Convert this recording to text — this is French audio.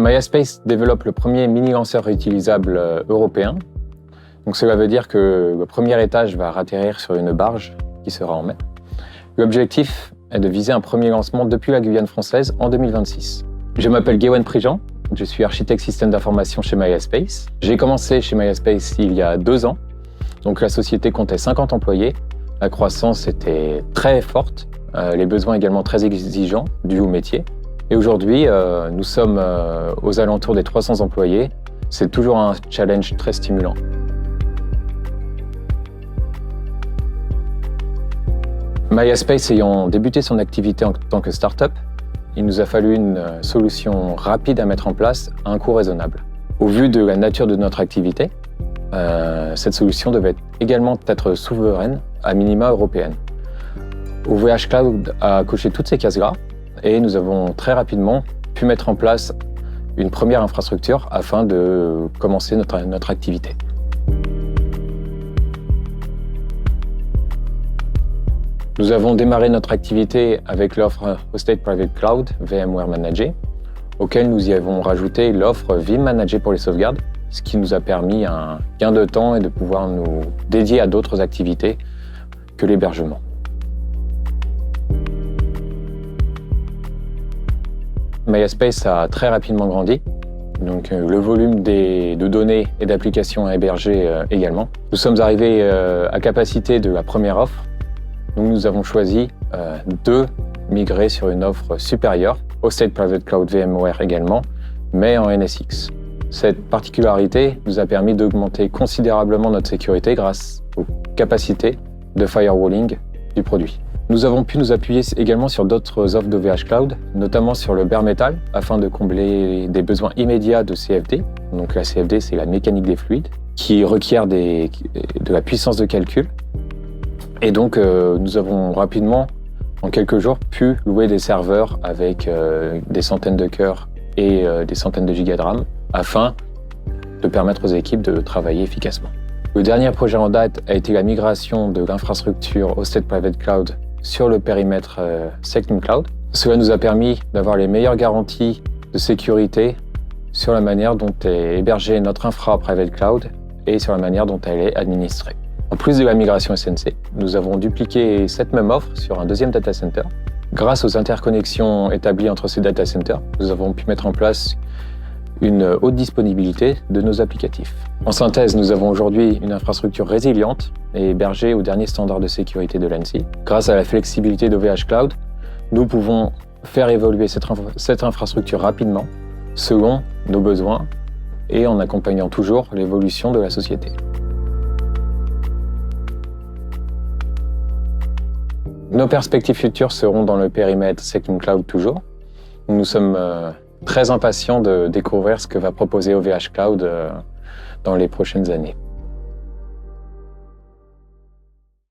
MaiaSpace développe le premier mini-lanceur réutilisable européen. Donc cela veut dire que le premier étage va atterrir sur une barge qui sera en mai. L'objectif est de viser un premier lancement depuis la Guyane française en 2026. Je m'appelle Ghéwen Prigent, je suis architecte système d'information chez MaiaSpace. J'ai commencé chez MaiaSpace il y a 2 ans. Donc la société comptait 50 employés. La croissance était très forte, les besoins également très exigeants dus au métier. Et aujourd'hui, nous sommes aux alentours des 300 employés. C'est toujours un challenge très stimulant. MaiaSpace ayant débuté son activité en tant que start-up, il nous a fallu une solution rapide à mettre en place à un coût raisonnable. Au vu de la nature de notre activité, cette solution devait également être souveraine, à minima européenne. OVH Cloud a coché toutes ces cases-là et nous avons très rapidement pu mettre en place une première infrastructure afin de commencer notre activité. Nous avons démarré notre activité avec l'offre Hosted Private Cloud VMware Managed, auquel nous y avons rajouté l'offre Vim Managed pour les sauvegardes, ce qui nous a permis un gain de temps et de pouvoir nous dédier à d'autres activités que l'hébergement. MaiaSpace a très rapidement grandi, donc le volume de données et d'applications à héberger également. Nous sommes arrivés à capacité de la première offre, donc nous avons choisi de migrer sur une offre supérieure, Hosted Private Cloud VMware également, mais en NSX. Cette particularité nous a permis d'augmenter considérablement notre sécurité grâce aux capacités de firewalling du produit. Nous avons pu nous appuyer également sur d'autres offres d'OVH Cloud, notamment sur le bare metal, afin de combler des besoins immédiats de CFD. Donc la CFD, c'est la mécanique des fluides, qui requiert de la puissance de calcul. Et donc nous avons rapidement, en quelques jours, pu louer des serveurs avec des centaines de cœurs et des centaines de gigas de RAM, afin de permettre aux équipes de travailler efficacement. Le dernier projet en date a été la migration de l'infrastructure Hosted Private Cloud sur le périmètre SecNumCloud. Cela nous a permis d'avoir les meilleures garanties de sécurité sur la manière dont est hébergée notre infra Private Cloud et sur la manière dont elle est administrée. En plus de la migration SNC, nous avons dupliqué cette même offre sur un deuxième data center. Grâce aux interconnexions établies entre ces data centers, nous avons pu mettre en place une haute disponibilité de nos applicatifs. En synthèse, nous avons aujourd'hui une infrastructure résiliente et hébergée aux derniers standards de sécurité de l'ANSI. Grâce à la flexibilité d'OVH Cloud, nous pouvons faire évoluer cette infrastructure rapidement, selon nos besoins et en accompagnant toujours l'évolution de la société. Nos perspectives futures seront dans le périmètre SecNumCloud toujours. Nous sommes très impatients de découvrir ce que va proposer OVH Cloud dans les prochaines années.